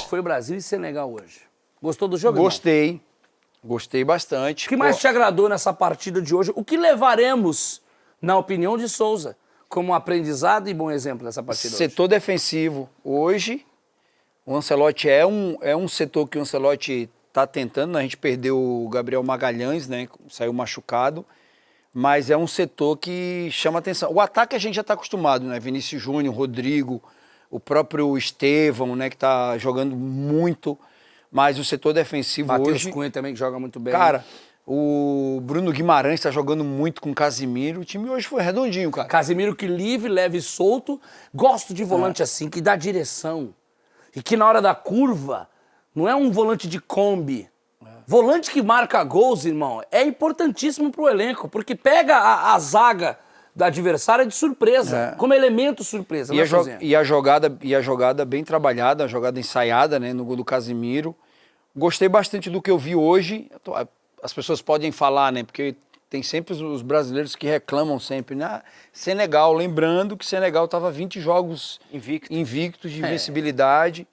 Foi Brasil e Senegal hoje. Gostou do jogo, Gostei. irmão? Gostei bastante. O que mais te agradou nessa partida de hoje? O que levaremos, na opinião de Souza, como aprendizado e bom exemplo nessa partida Setor defensivo. Hoje, o Ancelotti é um setor que o Ancelotti está tentando. A gente perdeu o Gabriel Magalhães, né? Saiu machucado. Mas é um setor que chama atenção. O ataque a gente já está acostumado, né? Vinícius Júnior, Rodrigo, o próprio Estevão, né? Que está jogando muito. Mas o setor defensivo Matheus hoje... Cunha também, que joga muito bem. Cara, o Bruno Guimarães está jogando muito com o Casimiro. O time hoje foi redondinho, cara. Casimiro que livre, leve e solto. Gosto de volante assim, que dá direção. E que na hora da curva, não é um volante de Kombi. Volante que marca gols, irmão, é importantíssimo pro elenco, porque pega a zaga da adversária de surpresa, como elemento surpresa. E a jogada bem trabalhada, a jogada ensaiada, né, no gol do Casimiro. Gostei bastante do que eu vi hoje. As pessoas podem falar, né, porque tem sempre os brasileiros que reclamam sempre, né? Senegal, lembrando que Senegal estava 20 jogos invictos de invencibilidade,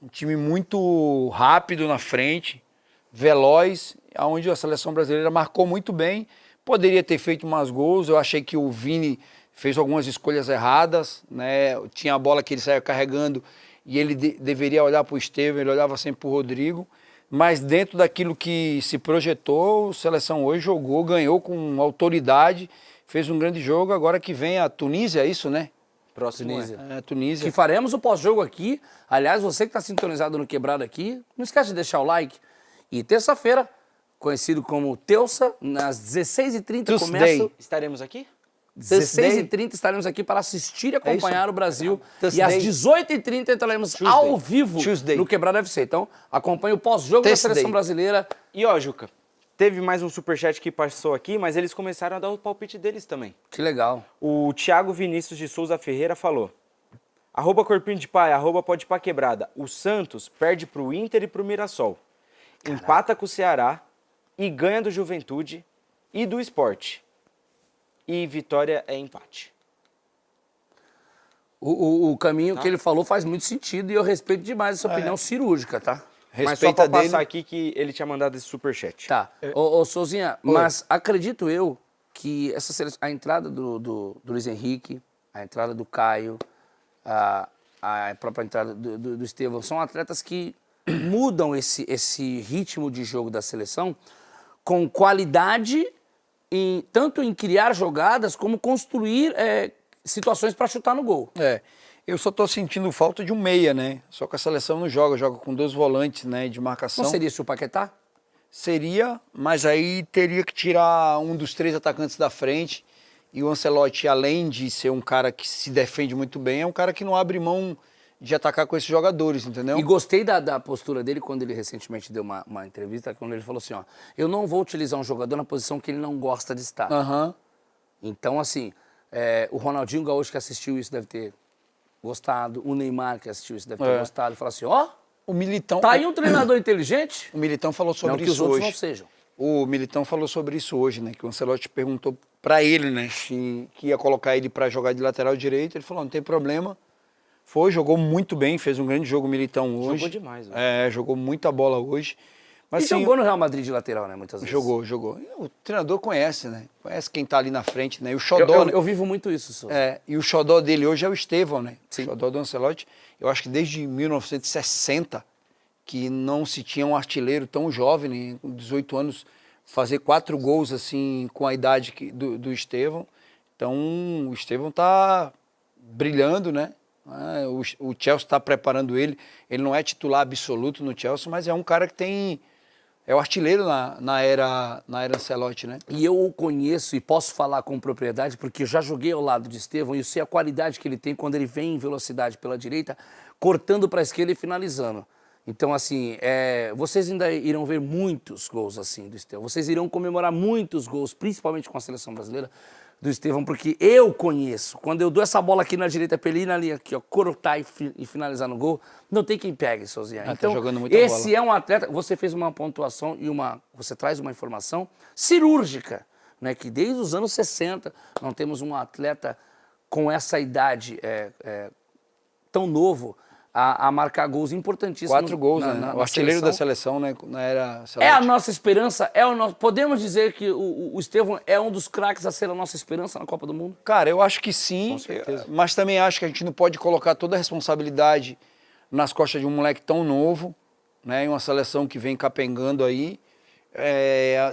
um time muito rápido na frente, veloz, onde a seleção brasileira marcou muito bem. Poderia ter feito mais gols, eu achei que o Vini fez algumas escolhas erradas, né? Tinha a bola que ele saia carregando e ele deveria olhar para o Estevão, ele olhava sempre para o Rodrigo, mas dentro daquilo que se projetou, a seleção hoje jogou, ganhou com autoridade, fez um grande jogo. Agora que vem a Tunísia, é isso, né? Próximo Tunísia. Tunísia. Que faremos o pós-jogo aqui. Aliás, você que está sintonizado no Quebrado aqui, não esquece de deixar o like. E terça-feira, conhecido como Teusa, às 16h30 começa... Estaremos aqui? 16h30 estaremos aqui para assistir e acompanhar o Brasil. E às 18h30 entraremos ao vivo no Quebrado FC. Então, acompanhe o pós-jogo da seleção brasileira. E ó, Juca, teve mais um superchat que passou aqui, mas eles começaram a dar o palpite deles também. Que legal. O Thiago Vinícius de Souza Ferreira falou: @corpinho de pai, @podepá quebrada. O Santos perde pro Inter e pro Mirassol. Caraca. Empata com o Ceará e ganha do Juventude e do Sport. E vitória é empate. O caminho que ele falou faz muito sentido e eu respeito demais essa opinião cirúrgica, tá? Mas só pra passar aqui que ele tinha mandado esse superchat. Tá. Ô Souzinha, mas acredito eu que a entrada do Luiz Henrique, a entrada do Caio, a própria entrada do Estevão, são atletas que mudam esse ritmo de jogo da seleção com qualidade, tanto em criar jogadas como construir situações para chutar no gol. Eu só tô sentindo falta de um meia, né? Só que a seleção não joga com 2 volantes, né, de marcação. Não seria isso o Paquetá? Seria, mas aí teria que tirar um dos 3 atacantes da frente. E o Ancelotti, além de ser um cara que se defende muito bem, é um cara que não abre mão de atacar com esses jogadores, entendeu? E gostei da postura dele quando ele recentemente deu uma entrevista, quando ele falou assim, ó, eu não vou utilizar um jogador na posição que ele não gosta de estar. Então, assim, o Ronaldinho Gaúcho que assistiu isso deve ter gostado, o Neymar que assistiu isso deve ter gostado, e falou assim, ó, o Militão... Tá aí um treinador inteligente? O Militão falou sobre não isso hoje. Não que os outros não sejam. O Militão falou sobre isso hoje, né? Que o Ancelotti perguntou pra ele, né? Que ia colocar ele pra jogar de lateral direito. Ele falou, não tem problema. Jogou muito bem, fez um grande jogo o Militão hoje. Jogou demais. Jogou muita bola hoje. Mas, e jogou no Real Madrid de lateral, né? Muitas vezes. Jogou. O treinador conhece, né? Conhece quem tá ali na frente, né? E o xodó... Eu vivo muito isso, Souza. E o xodó dele hoje é o Estevão, né? Sim. O xodó do Ancelotti. Eu acho que desde 1960... que não se tinha um artilheiro tão jovem, né, com 18 anos, fazer 4 gols assim com a idade do Estevão. Então, o Estevão está brilhando, né? O Chelsea está preparando ele. Ele não é titular absoluto no Chelsea, mas é um cara que é o artilheiro na era Ancelotti, né? E eu o conheço e posso falar com propriedade, porque eu já joguei ao lado de Estevão e eu sei a qualidade que ele tem quando ele vem em velocidade pela direita, cortando para a esquerda e finalizando. Então, assim, vocês ainda irão ver muitos gols assim do Estevão. Vocês irão comemorar muitos gols, principalmente com a seleção brasileira, do Estevão, porque eu conheço. Quando eu dou essa bola aqui na direita pra ele ir ali, aqui, ó, cortar e finalizar no gol, não tem quem pegue, Souzinha. Então, tá jogando muita esse bola. é um atleta... Você fez uma pontuação e você traz uma informação cirúrgica, né? Que desde os anos 60 não temos um atleta com essa idade tão novo a marcar gols importantíssimos. 4 gols, né? O artilheiro da seleção, né? Na era É a nossa esperança? Podemos dizer que o Estevão é um dos craques a ser a nossa esperança na Copa do Mundo? Cara, eu acho que sim, mas também acho que a gente não pode colocar toda a responsabilidade nas costas de um moleque tão novo, né? Em uma seleção que vem capengando aí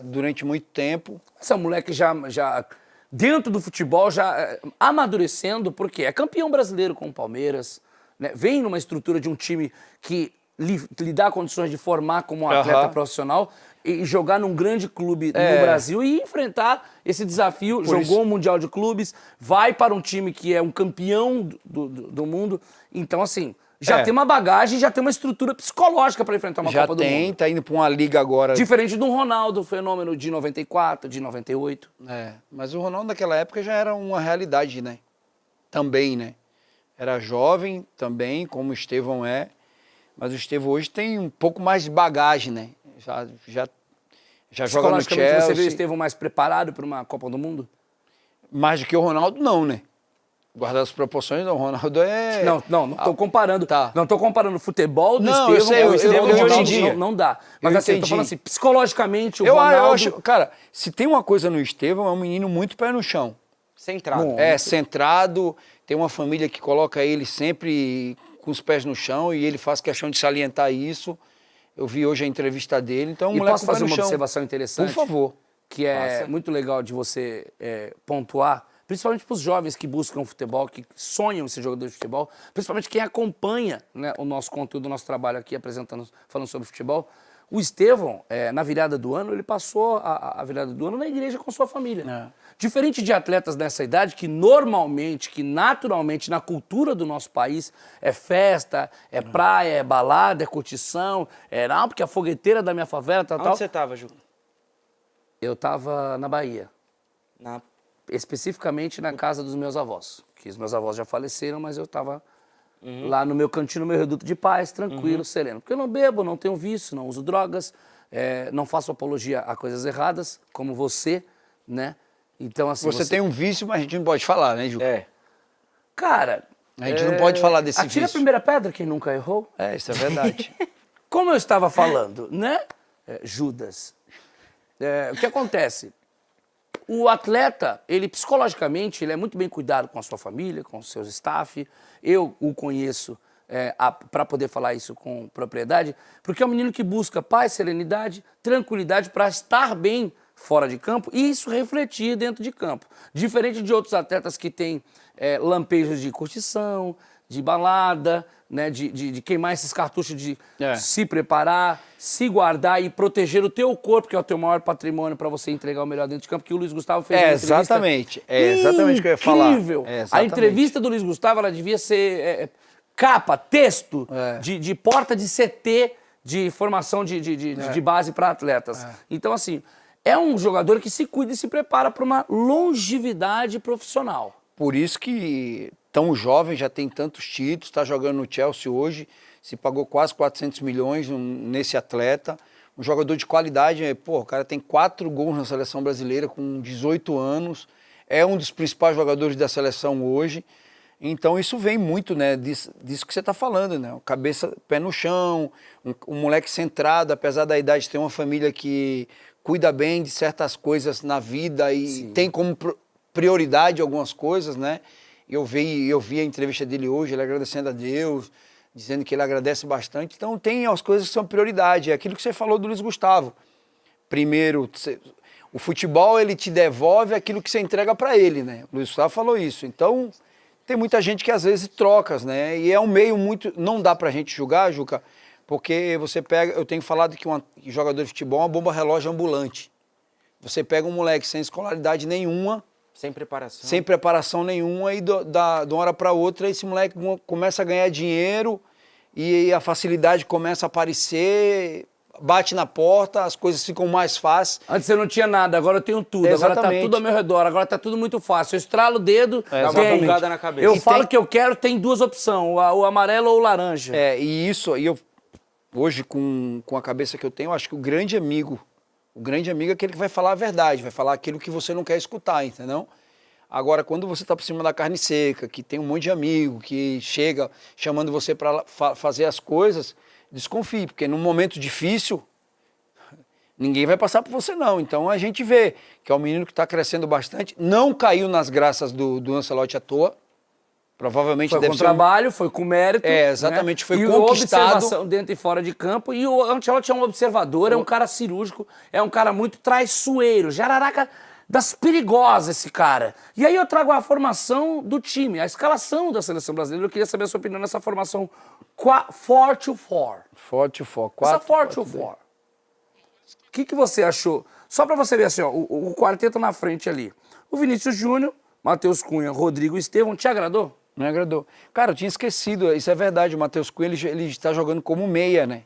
durante muito tempo. Esse moleque já dentro do futebol, já amadurecendo, porque é campeão brasileiro com o Palmeiras, né? Vem numa estrutura de um time que lhe dá condições de formar como um atleta profissional e jogar num grande clube no Brasil e enfrentar esse desafio. Jogou o Mundial de Clubes, vai para um time que é um campeão do mundo. Então, assim, já tem uma bagagem, já tem uma estrutura psicológica para enfrentar uma Copa do Mundo. Já tá indo para uma liga agora. Diferente do Ronaldo, fenômeno de 94, de 98. Mas o Ronaldo naquela época já era uma realidade, né? Também, né? Era jovem também, como o Estevão é. Mas o Estevão hoje tem um pouco mais de bagagem, né? Já joga no Chelsea. Você vê o Estevão mais preparado para uma Copa do Mundo? Mais do que o Ronaldo, não, né? Guardar as proporções, o Ronaldo é... Não tô comparando. Tá. Não tô comparando o futebol do Estevão com o Estevão de hoje hoje em em dia. dia. Não dá. Mas assim, eu tô falando assim, psicologicamente, o eu Ronaldo... acho, cara, se tem uma coisa no Estevão, é um menino muito pé no chão. Centrado. Centrado, tem uma família que coloca ele sempre com os pés no chão e ele faz questão de salientar isso. Eu vi hoje a entrevista dele, então... E posso fazer uma observação interessante? Por favor. Que é muito legal de você pontuar, principalmente para os jovens que buscam futebol, que sonham em ser jogador de futebol, principalmente quem acompanha, né, o nosso conteúdo, o nosso trabalho aqui apresentando, falando sobre futebol. O Estevão, na virada do ano, ele passou a virada do ano na igreja com sua família. Diferente de atletas nessa idade, que normalmente, que naturalmente, na cultura do nosso país, é festa, é praia, é balada, é curtição, não, porque a fogueteira da minha favela, tal. Onde você tava, Ju? Eu tava na Bahia. Especificamente na casa dos meus avós. Que os meus avós já faleceram, mas eu tava lá no meu cantinho, no meu reduto de paz, tranquilo, sereno. Porque eu não bebo, não tenho vício, não uso drogas, não faço apologia a coisas erradas, como você, né? Então, assim... Você tem um vício, mas a gente não pode falar, né, Ju? Cara... A gente não pode falar desse vício. Atira a primeira pedra, quem nunca errou. Isso é verdade. Como eu estava falando, né, Judas? O que acontece? O atleta, ele psicologicamente, ele é muito bem cuidado com a sua família, com os seus staff. Eu o conheço para poder falar isso com propriedade, porque é um menino que busca paz, serenidade, tranquilidade para estar bem fora de campo e isso refletir dentro de campo. Diferente de outros atletas que têm lampejos de curtição, de balada, né, de queimar esses cartuchos, de se preparar, se guardar e proteger o teu corpo, que é o teu maior patrimônio para você entregar o melhor dentro de campo, que o Luiz Gustavo fez uma entrevista. Exatamente. É exatamente o que eu ia falar. Incrível. A entrevista do Luiz Gustavo, ela devia ser capa, texto, de porta de CT, de formação de base para atletas. Então, assim, é um jogador que se cuida e se prepara para uma longevidade profissional. Por isso que tão jovem, já tem tantos títulos, está jogando no Chelsea hoje, se pagou quase 400 milhões nesse atleta. Um jogador de qualidade, o cara tem 4 gols na seleção brasileira com 18 anos, é um dos principais jogadores da seleção hoje. Então isso vem muito, né, disso que você está falando, né? Cabeça, pé no chão, um moleque centrado, apesar da idade ter uma família que cuida bem de certas coisas na vida e tem como prioridade algumas coisas, né? Eu vi a entrevista dele hoje, ele agradecendo a Deus, dizendo que ele agradece bastante. Então tem as coisas que são prioridade, é aquilo que você falou do Luiz Gustavo. Primeiro, o futebol ele te devolve aquilo que você entrega para ele, né? O Luiz Gustavo falou isso. Então tem muita gente que às vezes troca, né? E é um meio muito... Não dá pra gente julgar, Juca, porque você pega... Eu tenho falado que um jogador de futebol é uma bomba relógio ambulante. Você pega um moleque sem escolaridade nenhuma, sem preparação. Sem preparação nenhuma, e de uma hora para outra esse moleque começa a ganhar dinheiro e a facilidade começa a aparecer, bate na porta, as coisas ficam mais fáceis. Antes eu não tinha nada, agora eu tenho tudo. Exatamente. Agora tá tudo ao meu redor, agora tá tudo muito fácil. Eu estralo o dedo, dá uma bugada na cabeça. Eu falo que eu quero, tem 2 opções, o amarelo ou o laranja. E isso aí, hoje com a cabeça que eu tenho, eu acho que o grande amigo é aquele que vai falar a verdade, vai falar aquilo que você não quer escutar, entendeu? Agora, quando você tá por cima da carne seca, que tem um monte de amigo, que chega chamando você para fazer as coisas, desconfie, porque num momento difícil, ninguém vai passar por você não. Então a gente vê que é um menino que está crescendo bastante, não caiu nas graças do Ancelotti à toa, provavelmente Foi deve com ser trabalho, foi com mérito. É, exatamente, né? foi e conquistado. observação dentro e fora de campo. E o Ancelotti é um observador, é um cara cirúrgico, é um cara muito traiçoeiro, jararaca das perigosas esse cara. E aí eu trago a formação do time, a escalação da seleção brasileira. Eu queria saber a sua opinião nessa formação 4-4. Forte o foco. Essa 4-4. O que você achou? Só pra você ver assim, ó, o quarteto na frente ali. O Vinícius Júnior, Matheus Cunha, Rodrigo Estevão, te agradou? Não agradou. Cara, eu tinha esquecido, isso é verdade, o Matheus Cunha, ele está jogando como meia, né?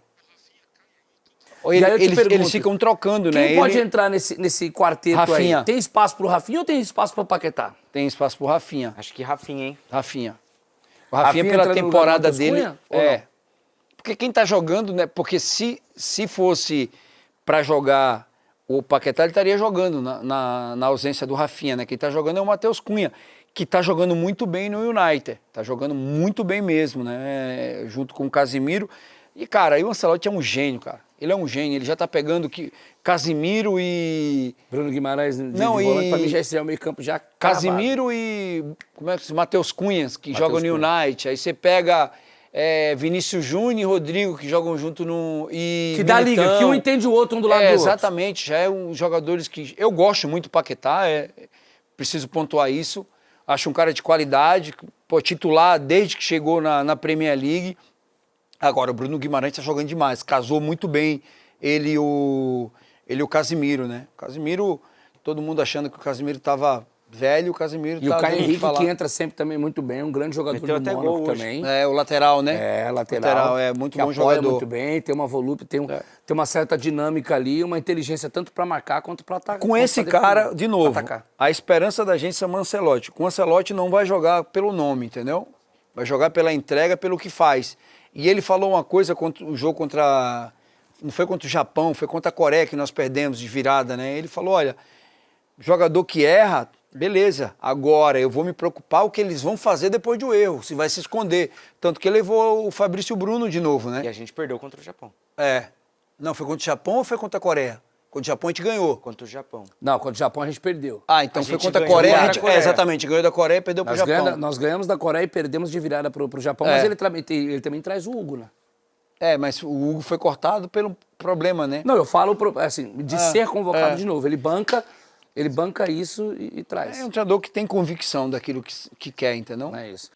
E aí eu te pergunto, Eles ficam trocando, né? Quem pode entrar nesse quarteto Rafinha. aí? Tem espaço pro Rafinha ou tem espaço pro Paquetá? Tem espaço pro Rafinha. Acho que Rafinha, hein? Rafinha. O Rafinha Rafinha, pela entra no temporada lugar do Matheus dele. Cunha, ou não? Porque quem tá jogando, né? Porque se fosse pra jogar o Paquetá, ele estaria jogando na ausência do Rafinha, né? Quem tá jogando é o Matheus Cunha, que tá jogando muito bem no United. Tá jogando muito bem mesmo, né? Junto com o Casimiro. E, cara, aí o Ancelotti é um gênio, cara. Ele é um gênio, ele já tá pegando Casimiro e... Bruno Guimarães de Não, volante, e- pra mim já esse é o meio campo já Casimiro e como é que se Matheus Cunhas, que Matheus jogam no Cunha. United. Aí você pega Vinícius Júnior e Rodrigo, que jogam junto no... E Que dá liga, Militão. que um entende o outro, um do lado do outro. Exatamente, já é um jogadores que... Eu gosto muito do Paquetá, preciso pontuar isso. Acho um cara de qualidade, pô, titular desde que chegou na Premier League. Agora, o Bruno Guimarães está jogando demais, casou muito bem ele e o Casimiro, né? O Casimiro, todo mundo achando que o Casimiro estava velho, o Casimiro E tá o Caio dando o que Henrique, falar. que entra sempre também muito bem, um grande jogador Meteu do até Mônaco gol hoje. também. É, o lateral, né? É, lateral. muito que bom apoia jogador. muito bem, tem uma volúpia, tem uma certa dinâmica ali, uma inteligência tanto para marcar quanto para atacar. Com esse cara, de novo, a esperança da gente é o Ancelotti. Com o Ancelotti não vai jogar pelo nome, entendeu? Vai jogar pela entrega, pelo que faz. E ele falou uma coisa contra o jogo contra... Não foi contra o Japão, foi contra a Coreia que nós perdemos de virada, né? Ele falou, olha, jogador que erra, beleza. Agora eu vou me preocupar o que eles vão fazer depois do erro, se vai se esconder. Tanto que levou o Fabrício Bruno de novo, né? E a gente perdeu contra o Japão. Não, foi contra o Japão ou foi contra a Coreia? Contra o Japão a gente ganhou. Contra o Japão. Não, contra o Japão a gente perdeu. Então A foi gente contra a ganhou Coreia. contra a Coreia. Exatamente, ganhou da Coreia e perdeu pro Japão. Nós ganhamos da Coreia e perdemos de virada pro Japão, mas ele também traz o Hugo, né? Mas o Hugo foi cortado pelo problema, né? Não, eu falo assim, de ser convocado de novo. Ele banca isso e traz. É um treinador que tem convicção daquilo que quer, entendeu? Não é isso.